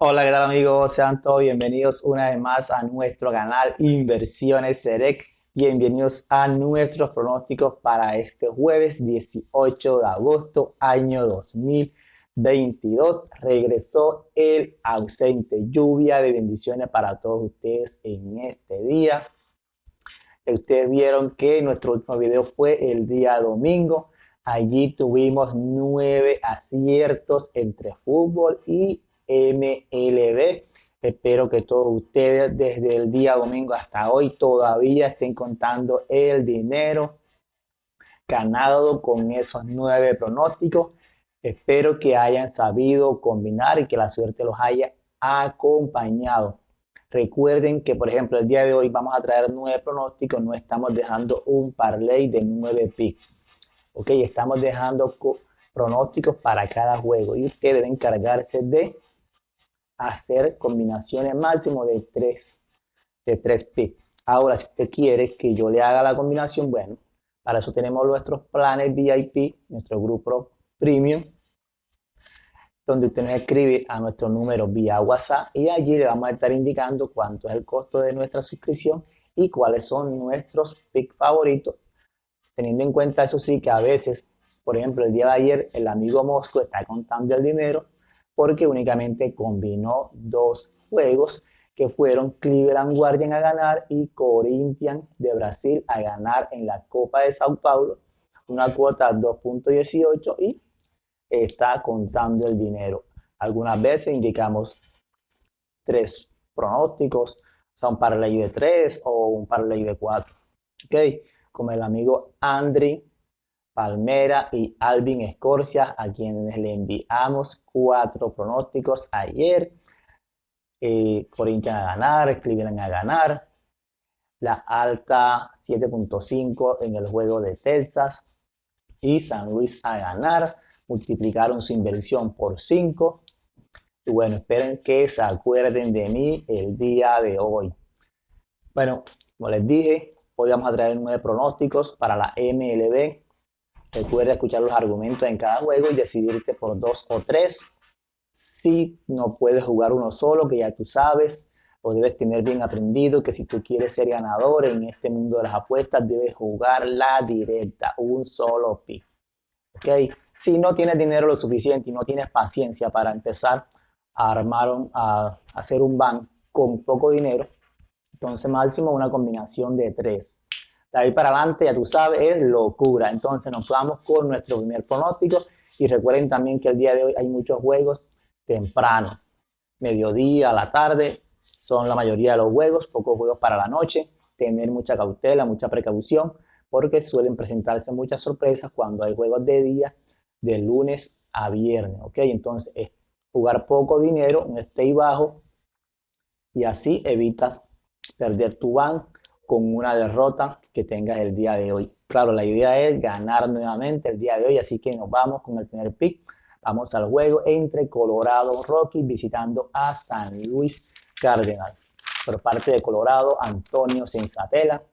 Hola, ¿qué tal amigos? Sean todos bienvenidos una vez más a nuestro canal Inversiones Select. Bienvenidos a nuestros pronósticos para este jueves 18 de agosto, año 2022. Regresó el ausente. Lluvia de bendiciones para todos ustedes en este día. Ustedes vieron que nuestro último video fue el día domingo. Allí tuvimos 9 aciertos entre fútbol y MLB. Espero que todos ustedes desde el día domingo hasta hoy todavía estén contando el dinero ganado con esos 9 pronósticos. Espero que hayan sabido combinar y que la suerte los haya acompañado. Recuerden que, por ejemplo, el día de hoy vamos a traer 9 pronósticos, no estamos dejando un parlay de 9 picks. Ok, estamos dejando pronósticos para cada juego y ustedes deben encargarse de hacer combinaciones máximo de 3 picks. Ahora, si usted quiere que yo le haga la combinación, bueno, para eso tenemos nuestros planes VIP, nuestro grupo premium, donde usted nos escribe a nuestro número vía WhatsApp y allí le vamos a estar indicando cuánto es el costo de nuestra suscripción y cuáles son nuestros picks favoritos, teniendo en cuenta eso sí que a veces, por ejemplo, el día de ayer el amigo Mosco está contando el dinero porque únicamente combinó 2 juegos que fueron Cleveland Guardian a ganar y Corinthians de Brasil a ganar en la Copa de Sao Paulo, una cuota 2.18 y está contando el dinero. Algunas veces indicamos 3 pronósticos, o sea, un parlay de 3 o un parlay de 4. ¿Ok? Como el amigo Andri Palmera y Alvin Escorcia, a quienes le enviamos 4 pronósticos ayer. Corinthians a ganar, Cleveland a ganar, la alta 7.5 en el juego de Texas y San Luis a ganar. Multiplicaron su inversión por 5. Y bueno, esperen que se acuerden de mí el día de hoy. Bueno, como les dije, hoy vamos a traer 9 pronósticos para la MLB. Recuerda escuchar los argumentos en cada juego y decidirte por 2 o 3. Si no puedes jugar uno solo, que ya tú sabes, o debes tener bien aprendido que si tú quieres ser ganador en este mundo de las apuestas, debes jugar la directa, un solo pick. ¿Ok? Si no tienes dinero lo suficiente y no tienes paciencia para empezar a hacer un ban con poco dinero, entonces máximo una combinación de 3. De ahí para adelante, ya tú sabes, es locura. Entonces nos vamos con nuestro primer pronóstico y recuerden también que el día de hoy hay muchos juegos temprano, mediodía, a la tarde, son la mayoría de los juegos, pocos juegos para la noche, tener mucha cautela, mucha precaución, porque suelen presentarse muchas sorpresas cuando hay juegos de día, de lunes a viernes, ¿ok? Entonces, es jugar poco dinero, un stay bajo, y así evitas perder tu ban con una derrota que tengas el día de hoy. Claro, la idea es ganar nuevamente el día de hoy, así que nos vamos con el primer pick. Vamos al juego entre Colorado Rockies visitando a San Luis Cardinals. Por parte de Colorado, Antonio Senzatela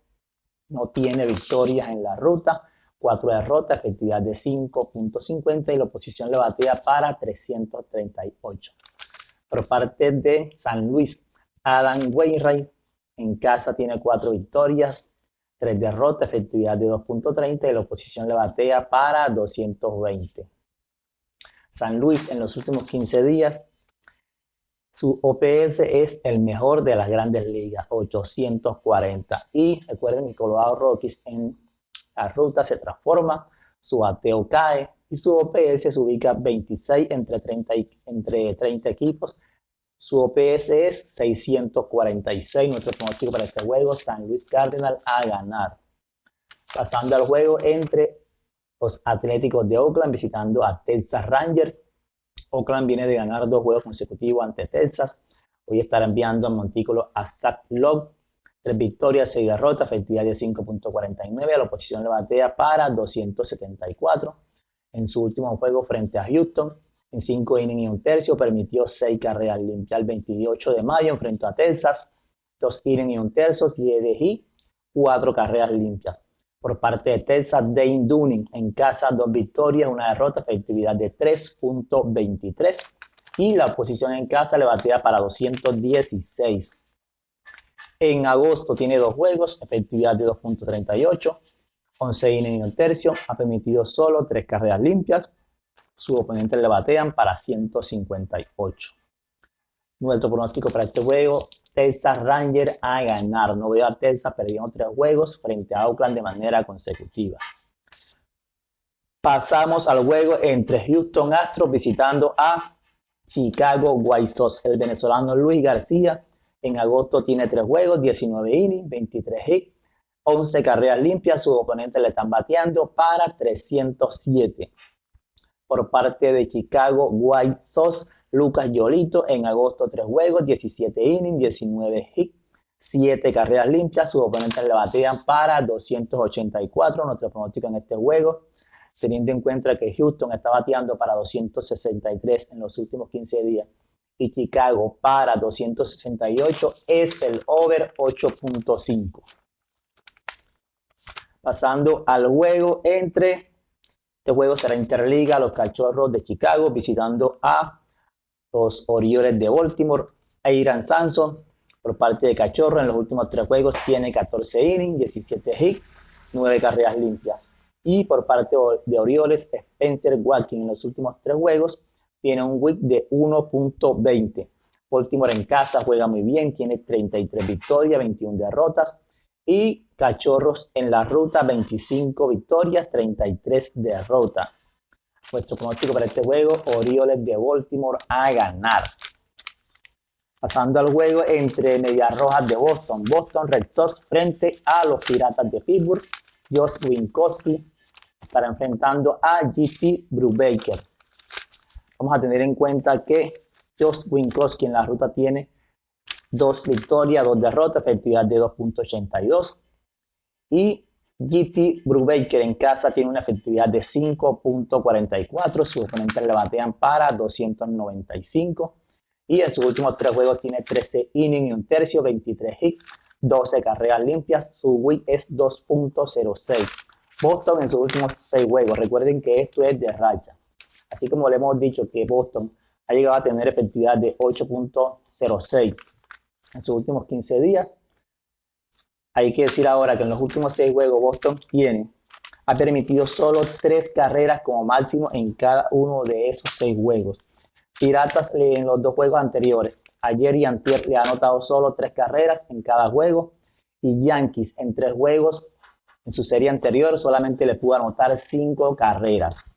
no tiene victorias en la ruta, 4 derrotas, efectividad de 5.50 y la oposición le batea para 338. Por parte de San Luis, Adam Wainwright en casa tiene 4 victorias, 3 derrotas, efectividad de 2.30 y la oposición le batea para 220. San Luis en los últimos 15 días, su OPS es el mejor de las grandes ligas, 840. Y recuerden que Colorado Rockies en la ruta se transforma, su bateo cae y su OPS se ubica 26 entre 30 equipos. Su OPS es 646. Nuestro pronóstico para este juego, San Luis Cardinals a ganar. Pasando al juego entre los Atléticos de Oakland visitando a Texas Rangers. Oakland viene de ganar 2 juegos consecutivos ante Texas. Hoy estará enviando a Montículo a Zach Love. 3 victorias, 6 derrotas, efectividad de 5.49. A la oposición le batea para 274. En su último juego frente a Houston, en 5 innings y un tercio, permitió 6 carreras limpias. El 28 de mayo enfrentó a Texas, 2 innings y un tercio, 7 hits, 4 carreras limpias. Por parte de Texas, Dane Dunning en casa, 2 victorias, 1 derrota, efectividad de 3.23. y la oposición en casa le batea para 216. En agosto tiene 2 juegos, efectividad de 2.38, 11 innings y un tercio, ha permitido solo 3 carreras limpias, sus oponentes le batean para 158. Nuestro pronóstico para este juego, Texas Rangers a ganar. No veo a Texas perdiendo 3 juegos frente a Oakland de manera consecutiva. Pasamos al juego entre Houston Astros visitando a Chicago White Sox. El venezolano Luis García en agosto tiene 3 juegos, 19 innings, 23 hits, 11 carreras limpias. Sus oponentes le están bateando para 307. Por parte de Chicago White Sox, Lucas Yolito en agosto 3 juegos, 17 innings, 19 hits, 7 carreras limpias. Sus oponentes le batean para 284. Nuestro pronóstico en este juego, teniendo en cuenta que Houston está bateando para 263 en los últimos 15 días y Chicago para 268, es el over 8.5. Pasando al juego entre, este juego será interliga, los Cachorros de Chicago visitando a los Orioles de Baltimore. Aaron Sampson por parte de Cachorro en los últimos 3 juegos tiene 14 innings, 17 hits, 9 carreras limpias. Y por parte de Orioles, Spencer Watkins en los últimos 3 juegos tiene un WHIP de 1.20. Baltimore en casa juega muy bien, tiene 33 victorias, 21 derrotas. Y Cachorros en la ruta, 25 victorias, 33 derrotas. Nuestro pronóstico para este juego, Orioles de Baltimore a ganar. Pasando al juego entre Medias Rojas de Boston, Boston Red Sox frente a los Piratas de Pittsburgh. Josh Winckowski estará enfrentando a JT Brubaker. Vamos a tener en cuenta que Josh Winckowski en la ruta tiene 2 victorias, 2 derrotas, efectividad de 2.82. Y JT Brubaker en casa tiene una efectividad de 5.44. Sus oponentes le batean para 295. Y en sus últimos 3 juegos tiene 13 innings y un tercio, 23 hits, 12 carreras limpias. Su WHIP es 2.06. Boston en sus últimos 6 juegos. Recuerden que esto es de racha. Así como le hemos dicho que Boston ha llegado a tener efectividad de 8.06 en sus últimos 15 días. Hay que decir ahora que en los últimos 6 juegos Boston ha permitido solo 3 carreras como máximo en cada uno de esos 6 juegos. Piratas en los 2 juegos anteriores, ayer y antier, le ha anotado solo 3 carreras en cada juego. Y Yankees en 3 juegos en su serie anterior solamente le pudo anotar 5 carreras.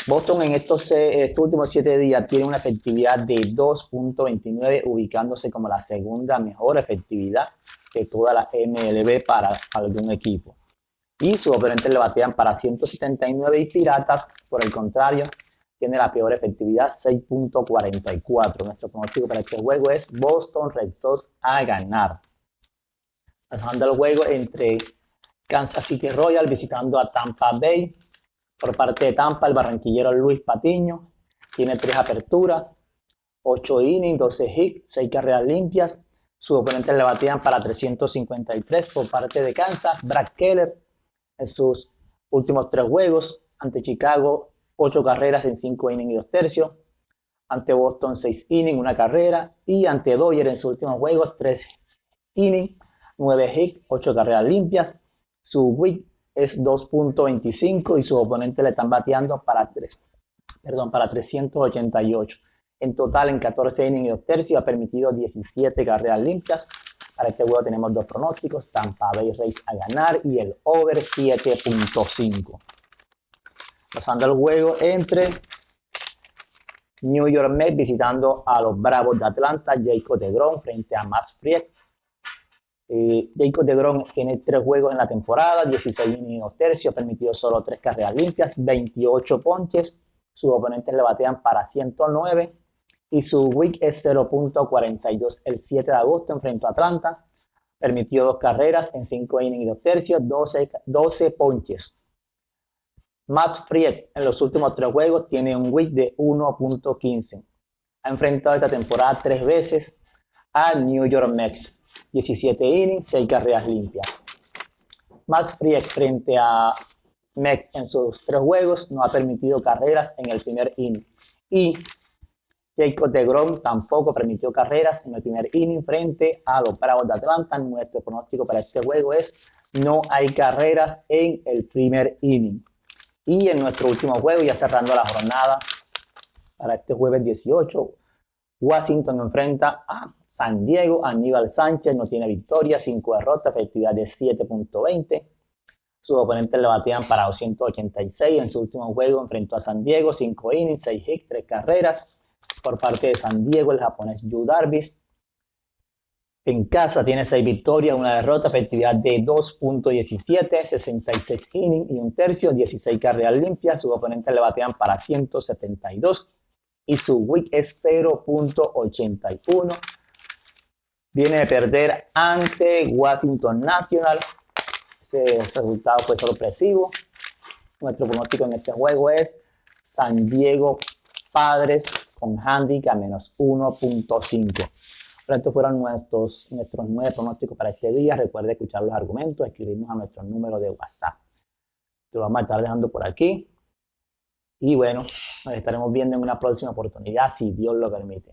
Boston en estos últimos 7 días tiene una efectividad de 2.29, ubicándose como la segunda mejor efectividad de toda la MLB para algún equipo. Y sus oponentes le batean para 179 y Piratas, por el contrario, tiene la peor efectividad, 6.44. Nuestro pronóstico para este juego es Boston Red Sox a ganar. Pasando al juego entre Kansas City Royals visitando a Tampa Bay. Por parte de Tampa, el barranquillero Luis Patiño tiene 3 aperturas, 8 innings, 12 hits, 6 carreras limpias. Sus oponentes le batean para 353. Por parte de Kansas, Brad Keller en sus últimos 3 juegos ante Chicago, 8 carreras en 5 innings y 2 tercios. Ante Boston, 6 innings, 1 carrera. Y ante Dodgers en sus últimos juegos, 3 innings, 9 hits, 8 carreras limpias. Su WHIP es 2.25 y sus oponentes le están bateando para 388. En total, en 14 innings y 2 tercios, ha permitido 17 carreras limpias. Para este juego tenemos 2 pronósticos, Tampa Bay Rays a ganar y el over 7.5. Pasando al juego entre New York Mets visitando a los Bravos de Atlanta, Jacob deGrom frente a Max Fried. Jacob deGrom tiene 3 juegos en la temporada, 16 innings y 2 tercios, ha permitido solo 3 carreras limpias, 28 ponches. Sus oponentes le batean para 109 y su WHIP es 0.42. El 7 de agosto enfrentó a Atlanta, permitió 2 carreras en 5 innings y 2 tercios, 12 ponches. Max Fried en los últimos 3 juegos tiene un WHIP de 1.15. Ha enfrentado esta temporada 3 veces a New York Mets. 17 innings, 6 carreras limpias. Max Fried frente a Mets en sus 3 juegos no ha permitido carreras en el primer inning. Y Jacob deGrom tampoco permitió carreras en el primer inning frente a los Bravos de Atlanta. Nuestro pronóstico para este juego es no hay carreras en el primer inning. Y en nuestro último juego, ya cerrando la jornada para este jueves 18, Washington enfrenta a San Diego. Aníbal Sánchez no tiene victoria, 5 derrotas, efectividad de 7.20. Sus oponentes le batían para 286. En su último juego enfrentó a San Diego, 5 innings, 6 hits, 3 carreras. Por parte de San Diego, el japonés Yu Darvish en casa tiene 6 victorias, 1 derrota, efectividad de 2.17, 66 innings y un tercio, 16 carreras limpias. Sus oponentes le batean para 172 y su WHIP es 0.81. Viene de perder ante Washington National. Ese resultado fue sorpresivo. Nuestro pronóstico en este juego es San Diego Padres con handicap menos 1.5. Estos fueron nuestros 9 pronósticos para este día. Recuerde escuchar los argumentos, escribirnos a nuestro número de WhatsApp. Te lo vamos a estar dejando por aquí. Y bueno, nos estaremos viendo en una próxima oportunidad, si Dios lo permite.